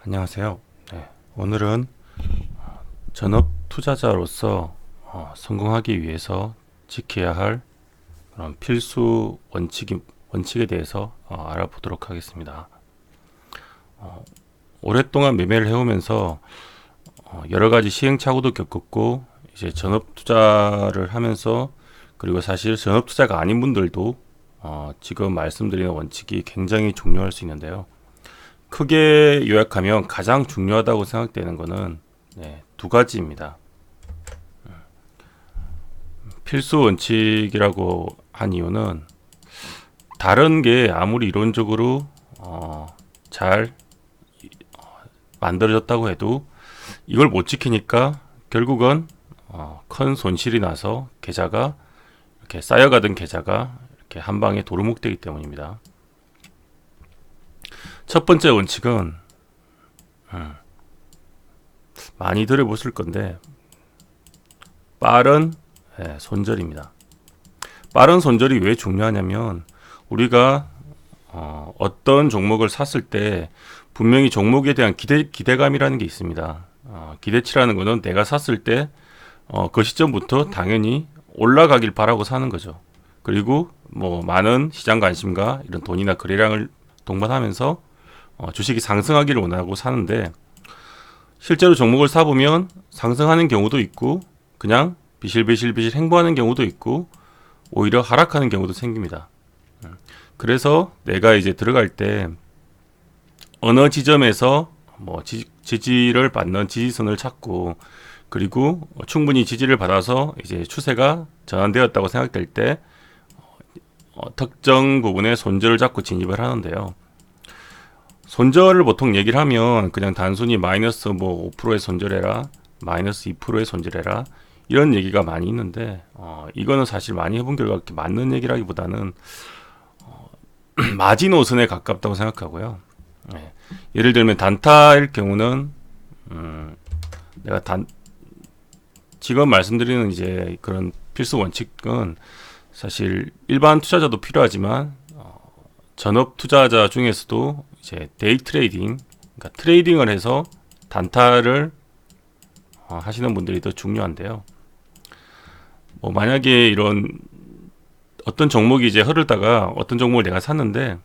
안녕하세요. 네, 오늘은 전업 투자자로서 성공하기 위해서 지켜야 할 그런 필수 원칙에 대해서 알아보도록 하겠습니다. 오랫동안 매매를 해오면서 여러 가지 시행착오도 겪었고, 이제 전업 투자를 하면서, 그리고 사실 전업 투자가 아닌 분들도 지금 말씀드리는 원칙이 굉장히 중요할 수 있는데요. 크게 요약하면 가장 중요하다고 생각되는 것은 두 가지입니다. 필수 원칙이라고 한 이유는 다른 게 아무리 이론적으로 잘 만들어졌다고 해도 이걸 못 지키니까 결국은 큰 손실이 나서 계좌가 이렇게 쌓여가던 계좌가 이렇게 한 방에 도루묵되기 때문입니다. 첫 번째 원칙은 많이 들어보실 건데 빠른 손절입니다. 빠른 손절이 왜 중요하냐면 우리가 어떤 종목을 샀을 때 분명히 종목에 대한 기대감이라는 게 있습니다. 기대치라는 것은 내가 샀을 때 그 시점부터 당연히 올라가길 바라고 사는 거죠. 그리고 뭐 많은 시장 관심과 이런 돈이나 거래량을 동반하면서 주식이 상승하기를 원하고 사는데, 실제로 종목을 사보면 상승하는 경우도 있고 그냥 비실비실 행보하는 경우도 있고 오히려 하락하는 경우도 생깁니다. 그래서 내가 이제 들어갈 때 어느 지점에서 뭐 지지를 받는 지지선을 찾고, 그리고 충분히 지지를 받아서 이제 추세가 전환되었다고 생각될 때 특정 부분에 손절을 잡고 진입을 하는데요. 손절을 보통 얘기를 하면 그냥 단순히 마이너스 뭐 5%의 손절해라, 마이너스 2%의 손절해라, 이런 얘기가 많이 있는데 이거는 사실 많이 해본 결과 그렇게 맞는 얘기라기보다는 마지노선에 가깝다고 생각하고요. 예를 들면 단타일 경우는 내가 지금 말씀드리는 이제 그런 필수 원칙은 사실 일반 투자자도 필요하지만 전업 투자자 중에서도 이제 데이 트레이딩, 그러니까 트레이딩을 해서 단타를 하시는 분들이 더 중요한데요. 뭐 만약에 이런 어떤 종목이 이제 흐르다가 어떤 종목을 내가 샀는데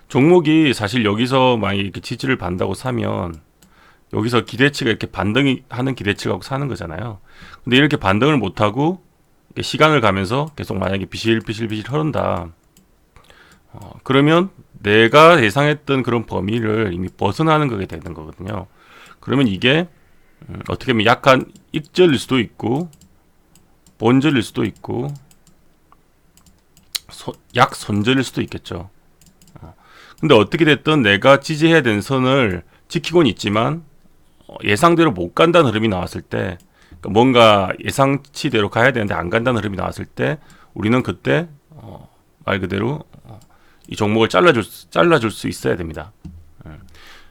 종목이 사실 여기서 만약 이렇게 지지를 받는다고 사면 여기서 기대치가 이렇게 반등이 하는 기대치를 갖고 사는 거잖아요. 근데 이렇게 반등을 못하고 시간을 가면서 계속 만약에 비실비실 흐른다. 그러면 내가 예상했던 그런 범위를 이미 벗어나는 거게 되는 거거든요. 그러면 이게 어떻게 보면 약간 익절일 수도 있고 본절일 수도 있고 약손절일 수도 있겠죠. 근데 어떻게 됐든 내가 지지해야 되는 선을 지키고는 있지만 예상대로 못 간다는 흐름이 나왔을 때, 그러니까 뭔가 예상치대로 가야 되는데 안 간다는 흐름이 나왔을 때 우리는 그때 말 그대로 이 종목을 잘라줄 수 있어야 됩니다.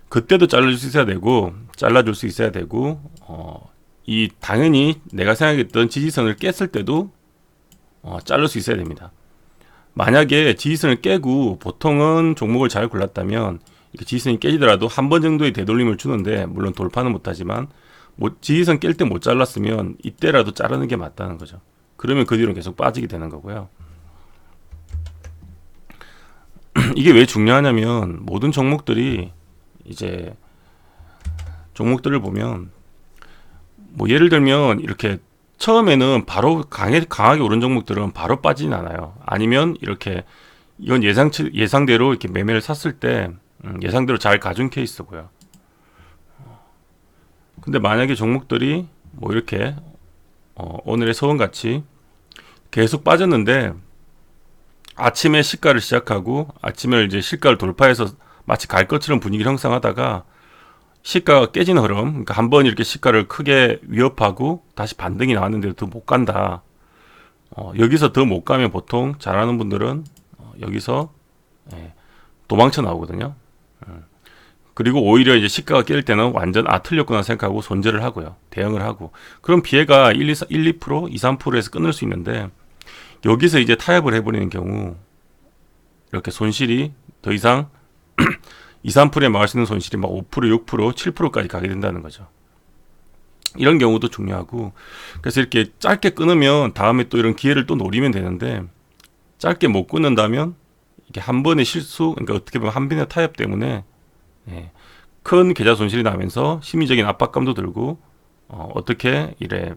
그때도 잘라줄 수 있어야 되고 이 당연히 내가 생각했던 지지선을 깼을 때도 자를 수 있어야 됩니다. 만약에 지지선을 깨고 보통은 종목을 잘 골랐다면 이렇게 지지선이 깨지더라도 한 번 정도의 되돌림을 주는데, 물론 돌파는 못하지만 지지선 깰 때 못 잘랐으면 이때라도 자르는 게 맞다는 거죠. 그러면 그 뒤로 계속 빠지게 되는 거고요. 이게 왜 중요하냐면 모든 종목들이 이제 종목들을 보면 뭐 예를 들면 이렇게 처음에는 바로 강하게 오른 종목들은 바로 빠지진 않아요. 아니면 이렇게 이건 예상대로 이렇게 매매를 샀을 때 예상대로 잘 가준 케이스고요. 근데 만약에 종목들이 뭐 이렇게 오늘의 서원같이 계속 빠졌는데 아침에 시가를 시작하고 아침에 이제 시가를 돌파해서 마치 갈 것처럼 분위기를 형성하다가 시가가 깨지는 흐름, 그러니까 한번 이렇게 시가를 크게 위협하고 다시 반등이 나왔는데도 더 못 간다. 여기서 더 못 가면 보통 잘하는 분들은 여기서 도망쳐 나오거든요. 그리고 오히려 이제 시가가 깰 때는 완전 틀렸구나 생각하고 손절을 하고요. 대응을 하고. 그럼 피해가 1, 2%, 3%에서 끊을 수 있는데 여기서 이제 타협을 해버리는 경우 이렇게 손실이 더 이상 2, 3%에 막을 수 있는 손실이 막 5%, 6%, 7%까지 가게 된다는 거죠. 이런 경우도 중요하고, 그래서 이렇게 짧게 끊으면 다음에 또 이런 기회를 또 노리면 되는데, 짧게 못 끊는다면 이게 한 번의 실수, 그러니까 어떻게 보면 한 번의 타협 때문에 큰 계좌 손실이 나면서 심리적인 압박감도 들고, 어떻게 이래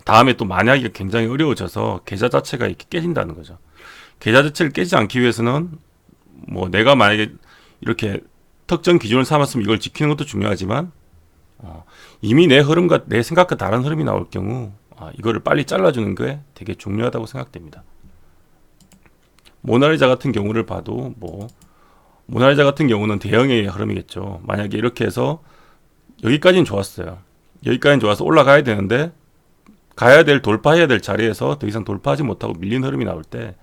다음에 또 만약에 굉장히 어려워져서 계좌 자체가 이렇게 깨진다는 거죠. 계좌 자체를 깨지 않기 위해서는 뭐 내가 만약에 이렇게 특정 기준을 삼았으면 이걸 지키는 것도 중요하지만 이미 내 흐름과 내 생각과 다른 흐름이 나올 경우 이거를 빨리 잘라주는 게 되게 중요하다고 생각됩니다. 모나리자 같은 경우를 봐도 모나리자 같은 경우는 대형의 흐름이겠죠. 만약에 이렇게 해서 여기까지는 좋았어요. 여기까지는 좋아서 올라가야 되는데 가야 될 돌파해야 될 자리에서 더 이상 돌파하지 못하고 밀린 흐름이 나올 때,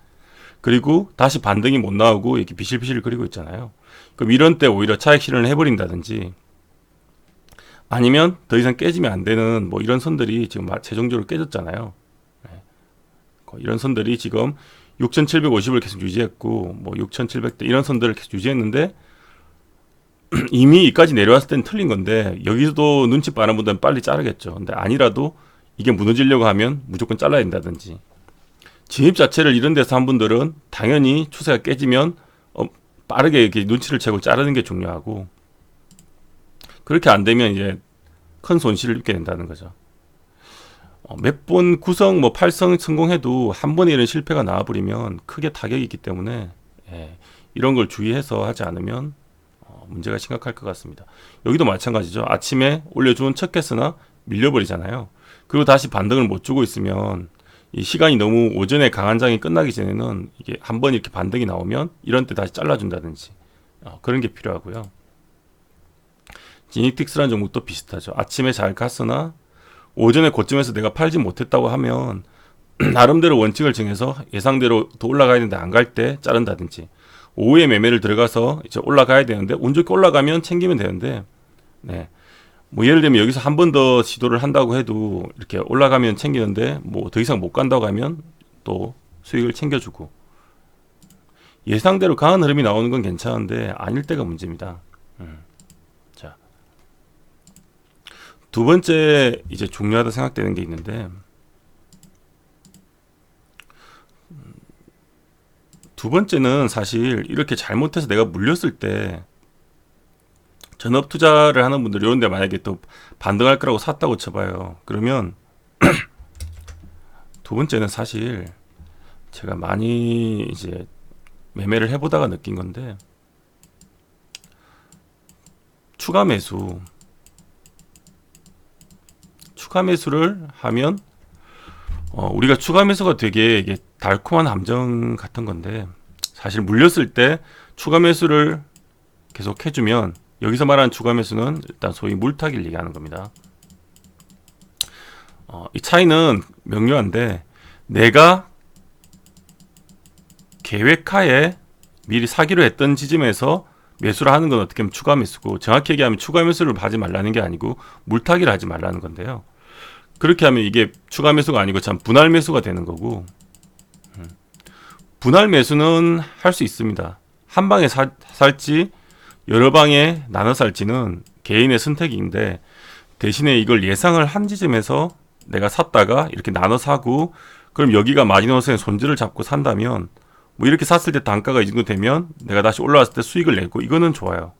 그리고 다시 반등이 못 나오고 이렇게 비실비실 그리고 있잖아요. 그럼 이런 때 오히려 차익 실현을 해버린다든지, 아니면 더 이상 깨지면 안 되는 뭐 이런 선들이 지금 최종적으로 깨졌잖아요. 이런 선들이 지금 6,750을 계속 유지했고 뭐 6,700대 이런 선들을 계속 유지했는데 이미 이까지 내려왔을 땐 틀린 건데, 여기서도 눈치 빠른 분들은 빨리 자르겠죠. 근데 아니라도 이게 무너지려고 하면 무조건 잘라야 된다든지, 진입 자체를 이런 데서 한 분들은 당연히 추세가 깨지면 빠르게 이렇게 눈치를 채고 자르는 게 중요하고, 그렇게 안 되면 이제 큰 손실을 입게 된다는 거죠. 몇 번 9성 뭐 8성 성공해도 한 번에 이런 실패가 나와버리면 크게 타격이 있기 때문에 이런 걸 주의해서 하지 않으면 문제가 심각할 것 같습니다. 여기도 마찬가지죠. 아침에 올려준 첫 개수나 밀려버리잖아요. 그리고 다시 반등을 못 주고 있으면 이 시간이 너무 오전에 강한 장이 끝나기 전에는 이게 한번 이렇게 반등이 나오면 이런 때 다시 잘라준다든지 그런 게 필요하고요. 지니틱스라는 종목도 비슷하죠. 아침에 잘 갔으나 오전에 고점에서 내가 팔지 못했다고 하면 나름대로 원칙을 정해서 예상대로 더 올라가야 되는데 안 갈 때 자른다든지, 오후에 매매를 들어가서 이제 올라가야 되는데 운 좋게 올라가면 챙기면 되는데, 뭐 예를 들면 여기서 한 번 더 시도를 한다고 해도 이렇게 올라가면 챙기는데 뭐 더 이상 못 간다고 하면 또 수익을 챙겨주고, 예상대로 강한 흐름이 나오는 건 괜찮은데 아닐 때가 문제입니다. 자, 두 번째 이제 중요하다 생각되는 게 있는데, 두 번째는 사실 이렇게 잘못해서 내가 물렸을 때 전업 투자를 하는 분들 이런 데 만약에 또 반등할 거라고 샀다고 쳐봐요. 그러면 두 번째는 사실 제가 많이 이제 매매를 해보다가 느낀 건데, 추가 매수를 하면 우리가 추가 매수가 되게 이게 달콤한 함정 같은 건데, 사실 물렸을 때 추가 매수를 계속 해주면, 여기서 말하는 추가 매수는 일단 소위 물타기를 얘기하는 겁니다. 이 차이는 명료한데, 내가 계획하에 미리 사기로 했던 지점에서 매수를 하는 건 어떻게 보면 추가 매수고, 정확히 얘기하면 추가 매수를 하지 말라는 게 아니고 물타기를 하지 말라는 건데요. 그렇게 하면 이게 추가 매수가 아니고 참 분할 매수가 되는 거고, 분할 매수는 할 수 있습니다. 한 방에 살지 여러 방에 나눠 살지는 개인의 선택인데, 대신에 이걸 예상을 한 지점에서 내가 샀다가 이렇게 나눠 사고, 그럼 여기가 마지노선의 손절을 잡고 산다면, 뭐 이렇게 샀을 때 단가가 이 정도 되면 내가 다시 올라왔을 때 수익을 내고, 이거는 좋아요.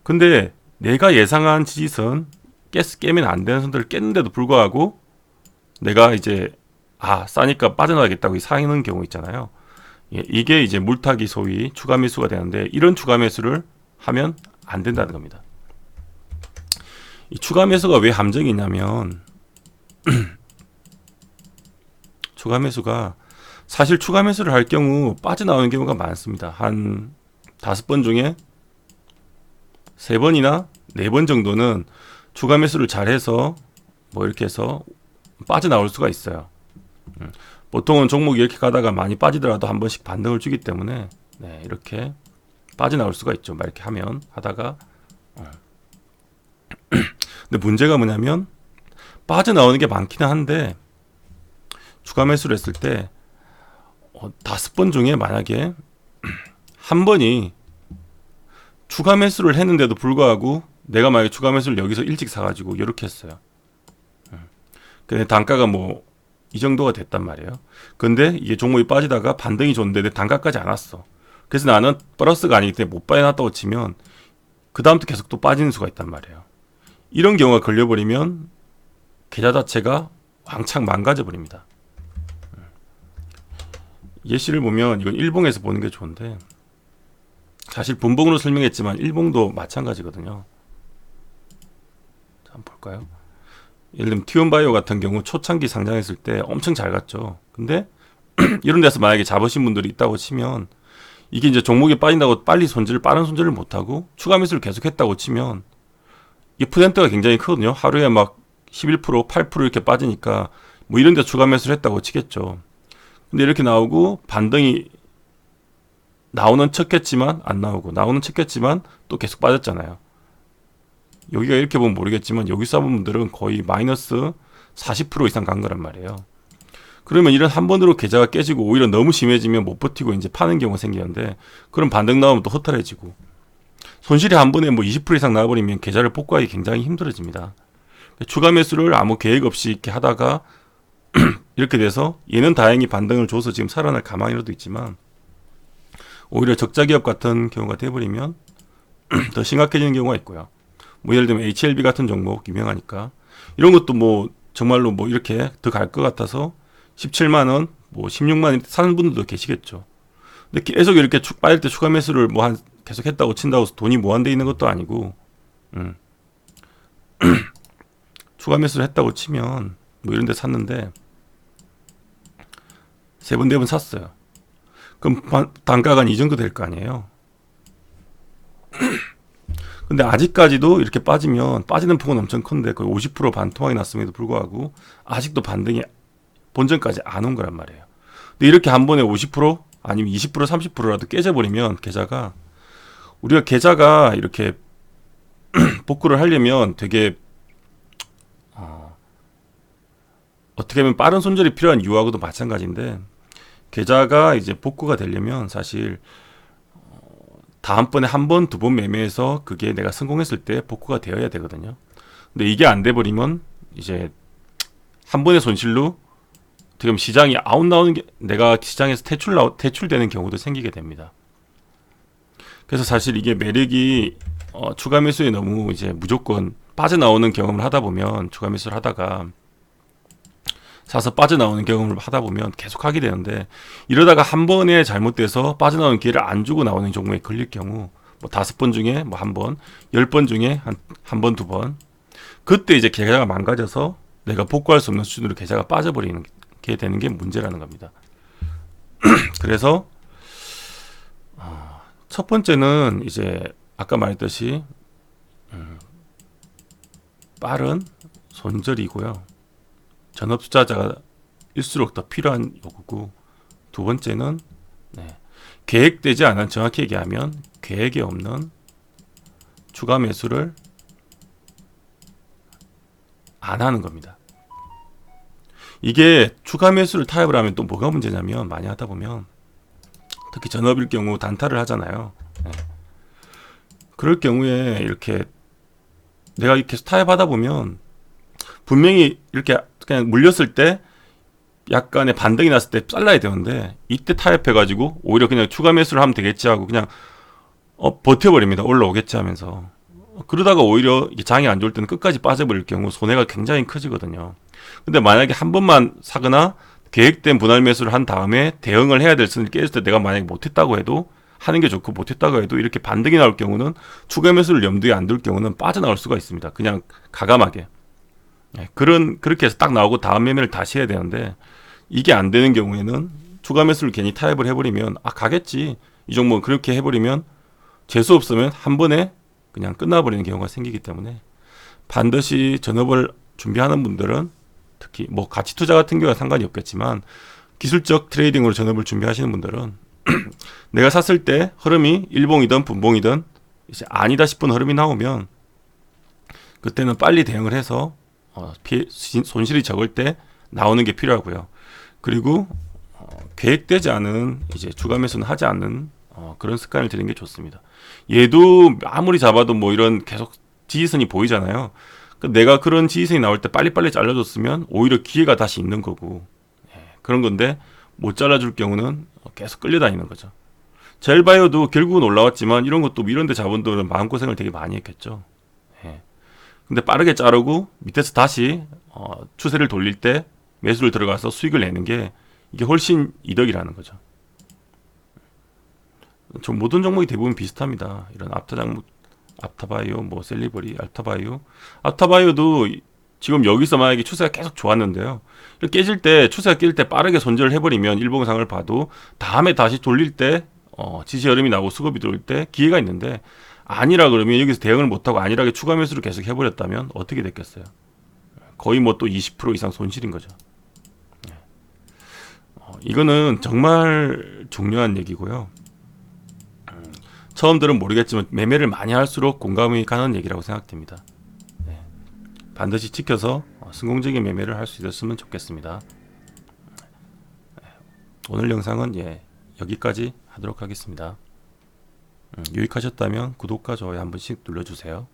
근데 내가 예상한 지지선 깨면 안 되는 선들을 깼는데도 불구하고 내가 이제 싸니까 빠져나가겠다고 사는 경우 있잖아요. 이게 이제 물타기, 소위 추가 매수가 되는데, 이런 추가 매수를 하면 안 된다는 겁니다. 이 추가 매수가 왜 함정이 있냐면 추가 매수가 사실 추가 매수를 할 경우 빠져나오는 경우가 많습니다. 한 5번 중에 3번이나 4번 정도는 추가 매수를 잘해서 뭐 이렇게 해서 빠져나올 수가 있어요. 보통은 종목이 이렇게 가다가 많이 빠지더라도 한 번씩 반등을 주기 때문에 이렇게 빠져나올 수가 있죠. 막 이렇게 하다가 근데 문제가 뭐냐면, 빠져나오는 게 많기는 한데 추가 매수를 했을 때 5번 중에 만약에 한 번이 추가 매수를 했는데도 불구하고 내가 만약에 추가 매수를 여기서 일찍 사가지고 이렇게 했어요. 근데 단가가 뭐 이 정도가 됐단 말이에요. 근데 이게 종목이 빠지다가 반등이 좋은데 내 단가까지 안 왔어. 그래서 나는 플러스가 아니기 때문에 못 빠져놨다고 치면 그 다음부터 계속 또 빠지는 수가 있단 말이에요. 이런 경우가 걸려버리면 계좌 자체가 왕창 망가져 버립니다. 예시를 보면 이건 일봉에서 보는 게 좋은데, 사실 분봉으로 설명했지만 일봉도 마찬가지거든요. 자, 한번 볼까요? 예를 들면 티온바이오 같은 경우 초창기 상장했을 때 엄청 잘 갔죠. 근데 이런 데서 만약에 잡으신 분들이 있다고 치면, 이게 이제 종목이 빠진다고 빨리 빠른 손절을 못하고 추가 매수를 계속했다고 치면 이 퍼센트가 굉장히 크거든요. 하루에 막 11%, 8% 이렇게 빠지니까 뭐 이런 데 추가 매수를 했다고 치겠죠. 근데 이렇게 나오고 반등이 나오는 척했지만 안 나오고, 나오는 척했지만 또 계속 빠졌잖아요. 여기가 이렇게 보면 모르겠지만 여기서 본 분들은 거의 마이너스 40% 이상 간 거란 말이에요. 그러면 이런 한 번으로 계좌가 깨지고 오히려 너무 심해지면 못 버티고 이제 파는 경우가 생기는데, 그럼 반등 나오면 또 허탈해지고, 손실이 한 번에 뭐 20% 이상 나와버리면 계좌를 복구하기 굉장히 힘들어집니다. 추가 매수를 아무 계획 없이 이렇게 하다가 이렇게 돼서 얘는 다행히 반등을 줘서 지금 살아날 가망이라도 있지만, 오히려 적자 기업 같은 경우가 돼버리면 더 심각해지는 경우가 있고요. 뭐 예를 들면 HLB 같은 종목 유명하니까 이런 것도 뭐 정말로 뭐 이렇게 더 갈 것 같아서 17만 원, 뭐 16만 원 사는 분들도 계시겠죠. 근데 계속 이렇게 빠질 때 추가 매수를 뭐 한 계속 했다고 친다고 해서 돈이 무한대 있는 것도 아니고, 추가 매수를 했다고 치면 뭐 이런 데 샀는데 세 번, 네 번 샀어요. 그럼 단가가 이 정도 될 거 아니에요. 근데 아직까지도 이렇게 빠지면 빠지는 폭은 엄청 큰데 거의 50% 반토막이 났음에도 불구하고 아직도 반등이 본전까지 안 온 거란 말이에요. 근데 이렇게 한 번에 50% 아니면 20% 30%라도 깨져버리면 계좌가, 우리가 계좌가 이렇게 복구를 하려면 되게 어떻게 보면 빠른 손절이 필요한 이유하고도 마찬가지인데, 계좌가 이제 복구가 되려면 사실 다음번에 한 번, 두 번 매매해서 그게 내가 성공했을 때 복구가 되어야 되거든요. 근데 이게 안 돼버리면 이제 한 번의 손실로 어떻게 보면 시장이 아웃 나오는 게, 내가 시장에서 퇴출되는 경우도 생기게 됩니다. 그래서 사실 이게 매력이 추가 매수에 너무 이제 무조건 빠져나오는 경험을 하다 보면, 추가 매수를 하다가 사서 빠져나오는 경험을 하다 보면 계속 하게 되는데, 이러다가 한 번에 잘못돼서 빠져나오는 기회를 안 주고 나오는 종목에 걸릴 경우, 뭐 5번 중에 뭐 한 번, 10번 중에 한 번, 두 번, 그때 이제 계좌가 망가져서 내가 복구할 수 없는 수준으로 계좌가 빠져버리는 게 되는 게 문제라는 겁니다. 그래서 첫 번째는 이제 아까 말했듯이 빠른 손절이고요. 전업 투자자가 일수록 더 필요한 요구고, 두 번째는 계획되지 않은, 정확히 얘기하면 계획이 없는 추가 매수를 안 하는 겁니다. 이게 추가 매수를 타협을 하면 또 뭐가 문제냐면, 많이 하다 보면 특히 전업일 경우 단타를 하잖아요. 그럴 경우에 이렇게 내가 계속 타협하다 보면 분명히 이렇게 그냥 물렸을 때 약간의 반등이 났을 때 잘라야 되는데, 이때 타협해가지고 오히려 그냥 추가 매수를 하면 되겠지 하고 그냥 버텨버립니다. 올라오겠지 하면서. 그러다가 오히려 장이 안 좋을 때는 끝까지 빠져버릴 경우 손해가 굉장히 커지거든요. 근데 만약에 한 번만 사거나 계획된 분할 매수를 한 다음에 대응을 해야 될 선을 깨질 때 내가 만약에 못했다고 해도, 하는 게 좋고 못했다고 해도 이렇게 반등이 나올 경우는 추가 매수를 염두에 안 둘 경우는 빠져나올 수가 있습니다. 그냥 가감하게. 그렇게 해서 딱 나오고 다음 매매를 다시 해야 되는데, 이게 안 되는 경우에는 추가 매수를 괜히 타협을 해버리면 가겠지, 이 종목은 그렇게 해버리면 재수 없으면 한 번에 그냥 끝나버리는 경우가 생기기 때문에, 반드시 전업을 준비하는 분들은 특히 뭐 가치 투자 같은 경우는 상관이 없겠지만 기술적 트레이딩으로 전업을 준비하시는 분들은 내가 샀을 때 흐름이 일봉이든 분봉이든 이제 아니다 싶은 흐름이 나오면 그때는 빨리 대응을 해서 손실이 적을 때 나오는 게 필요하고요. 그리고 계획되지 않은 이제 추가 매수는 하지 않는 그런 습관을 들이는 게 좋습니다. 얘도 아무리 잡아도 뭐 이런 계속 지지선이 보이잖아요. 내가 그런 지지선이 나올 때 빨리빨리 잘라줬으면 오히려 기회가 다시 있는 거고, 그런 건데 못 잘라줄 경우는 계속 끌려다니는 거죠. 젤바이오도 결국은 올라왔지만 이런 것도 이런 데 자본들은 마음고생을 되게 많이 했겠죠. 예. 근데 빠르게 자르고 밑에서 다시 추세를 돌릴 때 매수를 들어가서 수익을 내는 게 이게 훨씬 이득이라는 거죠. 좀 모든 종목이 대부분 비슷합니다. 이런 앞타바이오, 뭐 셀리버리, 알타바이오도 지금 여기서 만약에 추세가 계속 좋았는데요. 깨질 때 추세가 깰 때 빠르게 손절을 해버리면 일봉상을 봐도 다음에 다시 돌릴 때 지지 여름이 나고 수급이 들어올 때 기회가 있는데, 아니라 그러면 여기서 대응을 못하고 안일하게 추가 매수를 계속 해버렸다면 어떻게 됐겠어요? 거의 뭐 또 20% 이상 손실인 거죠. 이거는 정말 중요한 얘기고요. 처음들은 모르겠지만 매매를 많이 할수록 공감이 가는 얘기라고 생각됩니다. 반드시 지켜서 성공적인 매매를 할 수 있었으면 좋겠습니다. 오늘 영상은 여기까지 하도록 하겠습니다. 유익하셨다면 구독과 좋아요 한 번씩 눌러주세요.